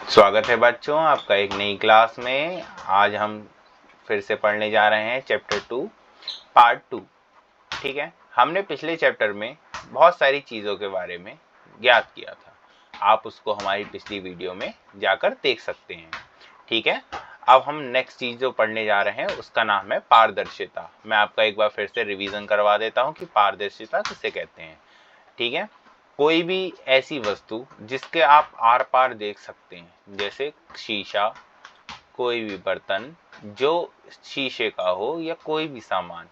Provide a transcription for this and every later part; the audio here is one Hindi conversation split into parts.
स्वागत है बच्चों आपका एक नई क्लास में। आज हम फिर से पढ़ने जा रहे हैं चैप्टर 2 पार्ट 2। ठीक है, हमने पिछले चैप्टर में बहुत सारी चीज़ों के बारे में ज्ञात किया था। आप उसको हमारी पिछली वीडियो में जाकर देख सकते हैं। ठीक है, अब हम नेक्स्ट चीज़ जो पढ़ने जा रहे हैं उसका नाम है पारदर्शिता। मैं आपका एक बार फिर से रिवीजन करवा देता हूँ कि पारदर्शिता किसे कहते हैं। ठीक है, कोई भी ऐसी वस्तु जिसके आप आर पार देख सकते हैं, जैसे शीशा, कोई भी बर्तन जो शीशे का हो या कोई भी सामान,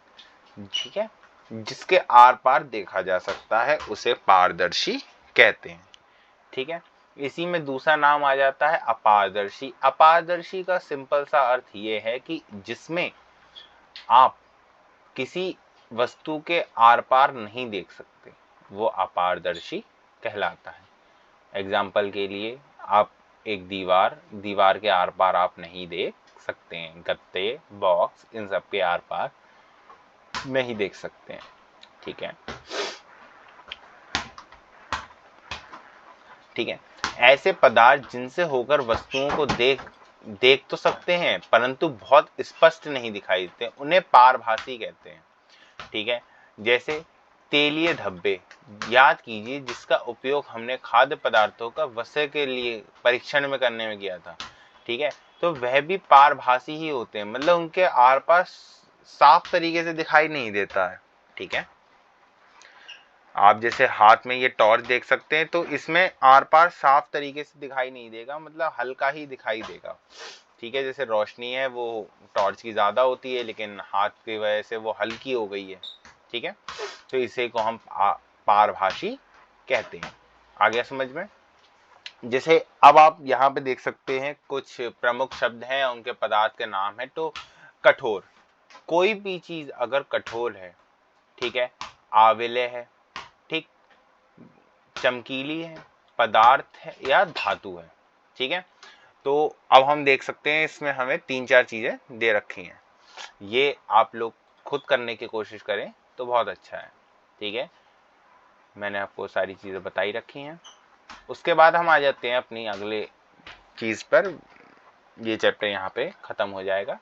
ठीक है, जिसके आर पार देखा जा सकता है उसे पारदर्शी कहते हैं। ठीक है, इसी में दूसरा नाम आ जाता है अपारदर्शी। अपारदर्शी का सिंपल सा अर्थ ये है कि जिसमें आप किसी वस्तु के आर पार नहीं देख सकते, वो अपारदर्शी कहलाता है। एग्जाम्पल के लिए आप एक दीवार के आर पार आप नहीं देख सकते हैं, गत्ते, बॉक्स, इन सब के आर पार नहीं देख सकते हैं। ठीक है, ठीक है, ऐसे पदार्थ जिनसे होकर वस्तुओं को देख तो सकते हैं परंतु बहुत स्पष्ट नहीं दिखाई देते, उन्हें पारभासी कहते हैं। ठीक है, जैसे तेलीय धब्बे, याद कीजिए जिसका उपयोग हमने खाद्य पदार्थों का वसा के लिए परीक्षण में करने में किया था। ठीक है, तो वह भी पारभासी ही होते हैं, मतलब उनके आर पार साफ तरीके से दिखाई नहीं देता है। ठीक है, आप जैसे हाथ में ये टॉर्च देख सकते हैं तो इसमें आर पार साफ तरीके से दिखाई नहीं देगा, मतलब हल्का ही दिखाई देगा। ठीक है, जैसे रोशनी है वो टॉर्च की ज्यादा होती है लेकिन हाथ की वजह से वो हल्की हो गई है। ठीक है, तो इसे को हम पारभासी कहते हैं। आ गया समझ में? जैसे अब आप यहाँ पे देख सकते हैं कुछ प्रमुख शब्द हैं, उनके पदार्थ के नाम है। तो कठोर, कोई भी चीज अगर कठोर है, ठीक है, आविले है, ठीक, चमकीली है, पदार्थ है या धातु है। ठीक है, तो अब हम देख सकते हैं इसमें हमें 3-4 चीजें दे रखी हैं। ये आप लोग खुद करने की कोशिश करें तो बहुत अच्छा है। ठीक है, मैंने आपको सारी चीजें बताई रखी हैं। उसके बाद हम आ जाते हैं अपनी अगले चीज पर। ये चैप्टर यहाँ पे खत्म हो जाएगा।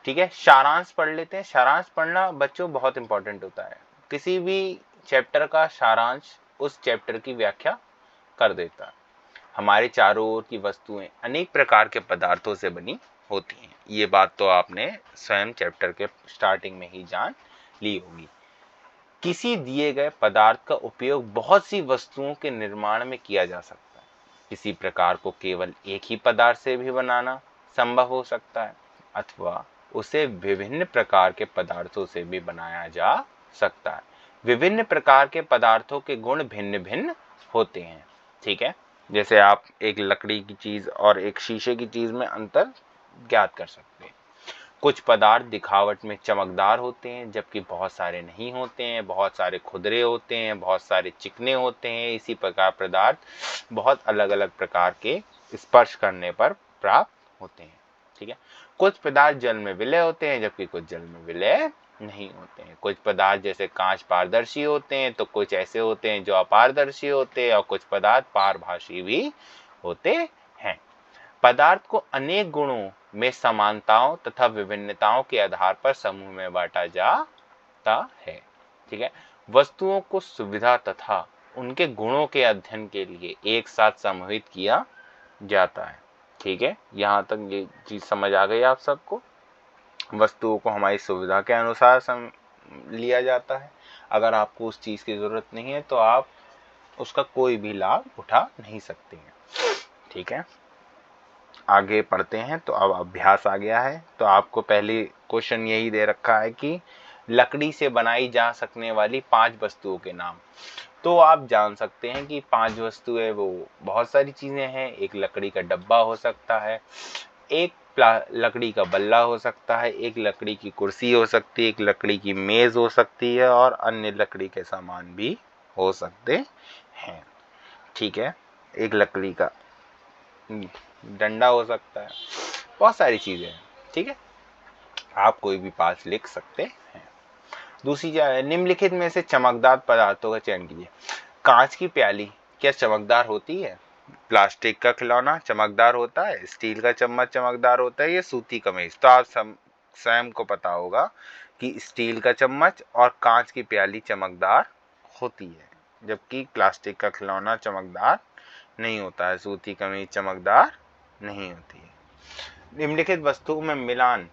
ठीक है, सारांश पढ़ लेते हैं। सारांश पढ़ना बच्चों बहुत इंपॉर्टेंट होता है। किसी भी चैप्टर का सारांश उस चैप्टर की व्याख्या कर देता है। हमारे चारों ओर की वस्तुएं अनेक प्रकार के पदार्थों से बनी होती हैं। ये बात तो आपने स्वयं चैप्टर के स्टार्टिंग में ही जान ली होगी। किसी दिए गए पदार्थ का उपयोग बहुत सी वस्तुओं के निर्माण में किया जा सकता है। किसी प्रकार को केवल एक ही पदार्थ से भी बनाना संभव हो सकता है अथवा उसे विभिन्न प्रकार के पदार्थों से भी बनाया जा सकता है। विभिन्न प्रकार के पदार्थों के गुण भिन्न भिन्न होते हैं। ठीक है, जैसे आप एक लकड़ी की चीज और एक शीशे की चीज में अंतर ज्ञात कर सकते हैं। कुछ पदार्थ दिखावट में चमकदार होते हैं जबकि बहुत सारे नहीं होते हैं। बहुत सारे खुरदरे होते हैं, बहुत सारे चिकने होते हैं। इसी प्रकार पदार्थ बहुत अलग अलग प्रकार के स्पर्श करने पर प्राप्त होते हैं। ठीक है, कुछ पदार्थ जल में विलय होते हैं जबकि कुछ जल में विलय नहीं होते हैं। कुछ पदार्थ जैसे कांच पारदर्शी होते हैं तो कुछ ऐसे होते हैं जो अपारदर्शी होते हैं, और कुछ पदार्थ पारभासी भी होते हैं। पदार्थ को अनेक गुणों में समानताओं तथा विभिन्नताओं के आधार पर समूह में बांटा जाता है। ठीक है, वस्तुओं को सुविधा तथा उनके गुणों के अध्ययन के लिए एक साथ समूहित किया जाता है। ठीक है, यहाँ तक ये चीज समझ आ गई आप सबको? वस्तुओं को हमारी सुविधा के अनुसार लिया जाता है। अगर आपको उस चीज की जरूरत नहीं है तो आप उसका कोई भी लाभ उठा नहीं सकते हैं। ठीक है, आगे पढ़ते हैं। तो अब अभ्यास आ गया है। तो आपको पहले क्वेश्चन यही दे रखा है कि लकड़ी से बनाई जा सकने वाली 5 वस्तुओं के नाम। तो आप जान सकते हैं कि 5 वस्तुएं वो बहुत सारी चीजें हैं। एक लकड़ी का डब्बा हो सकता है, एक लकड़ी का बल्ला हो सकता है, एक लकड़ी की कुर्सी हो सकती है, एक लकड़ी की मेज हो सकती है और अन्य लकड़ी के सामान भी हो सकते हैं। ठीक है, एक लकड़ी का डंडा हो सकता है, बहुत सारी चीजें हैं। ठीक है, आप कोई भी 5 लिख सकते हैं। दूसरी निम्नलिखित में से चमकदार पदार्थों का चयन कीजिए। कांच की प्याली क्या चमकदार होती है? प्लास्टिक का खिलौना चमकदार होता है, स्टील का चम्मच चमकदार होता है, ये सूती कमीज। तो आप स्वयं को पता होगा कि स्टील का चम्मच और कांच की प्याली चमकदार होती है, जबकि प्लास्टिक का खिलौना चमकदार नहीं होता है, सूती कमीज चमकदार नहीं होती है। निम्नलिखित वस्तुओं में मिलान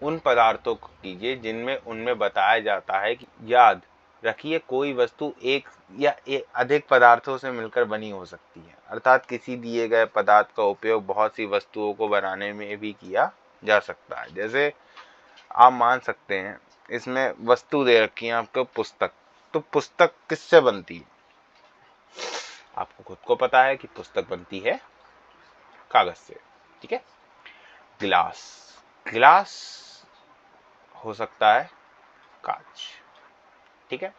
उन पदार्थों को कीजिए जिनमें उनमें बताया जाता है कि याद रखिए कोई वस्तु एक या अधिक पदार्थों से मिलकर बनी हो सकती है, अर्थात किसी दिए गए पदार्थ का उपयोग बहुत सी वस्तुओं को बनाने में भी किया जा सकता है। जैसे आप मान सकते हैं इसमें वस्तु दे रखी है आपको पुस्तक, तो पुस्तक किससे बनती है? आपको खुद को पता है कि पुस्तक बनती है कागज से, ठीक है। गिलास, गिलास हो सकता है कांच, ठीक है।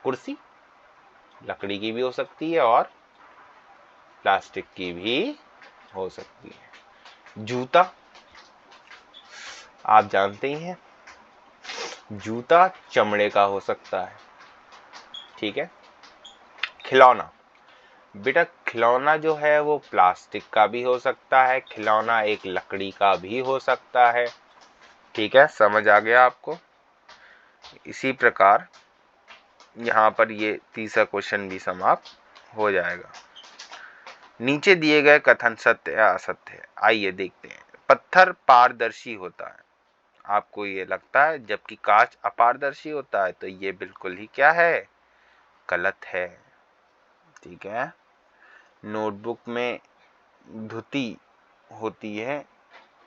कुर्सी लकड़ी की भी हो सकती है और प्लास्टिक की भी हो सकती है। जूता आप जानते ही हैं, जूता चमड़े का हो सकता है, ठीक है। खिलौना, बेटा खिलौना जो है वो प्लास्टिक का भी हो सकता है, खिलौना एक लकड़ी का भी हो सकता है, ठीक है। समझ आ गया आपको? इसी प्रकार यहाँ पर ये तीसरा क्वेश्चन भी समाप्त हो जाएगा। नीचे दिए गए कथन सत्य या असत्य है, आइए देखते हैं। पत्थर पारदर्शी होता है, आपको ये लगता है, जबकि कांच अपारदर्शी होता है, तो ये बिल्कुल ही क्या है? गलत है, ठीक है। नोटबुक में धुती होती है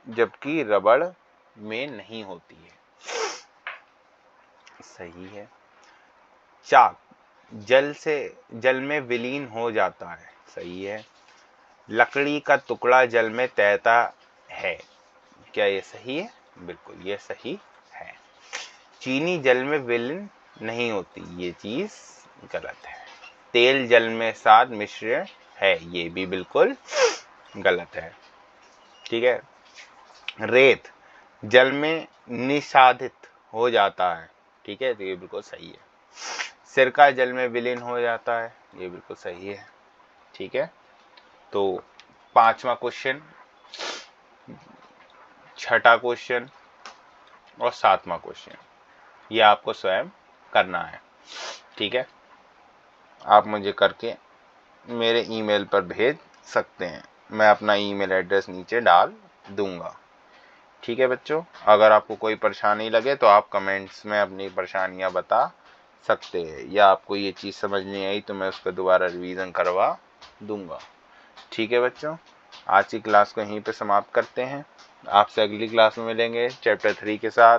जबकि रबड़ में नहीं होती है, सही है। चाक जल में विलीन हो जाता है, सही है। लकड़ी का टुकड़ा जल में तैरता है, क्या ये सही है? बिल्कुल ये सही है। चीनी जल में विलीन नहीं होती, ये चीज गलत है। तेल जल में साथ मिश्रण है, ये भी बिल्कुल गलत है, ठीक है। रेत जल में निषादित हो जाता है, ठीक है, तो ये बिल्कुल सही है। सिरका जल में विलीन हो जाता है, ये बिल्कुल सही है, ठीक है। तो पांचवा क्वेश्चन, छठा क्वेश्चन और सातवां क्वेश्चन ये आपको स्वयं करना है, ठीक है। आप मुझे करके मेरे ईमेल पर भेज सकते हैं, मैं अपना ईमेल एड्रेस नीचे डाल दूंगा, ठीक है बच्चों। अगर आपको कोई परेशानी लगे तो आप कमेंट्स में अपनी परेशानियां बता सकते हैं, या आपको ये चीज़ समझ नहीं आई तो मैं उसका दोबारा रिवीजन करवा दूंगा, ठीक है बच्चों। आज की क्लास को यहीं पे समाप्त करते हैं, आपसे अगली क्लास में मिलेंगे चैप्टर 3 के साथ।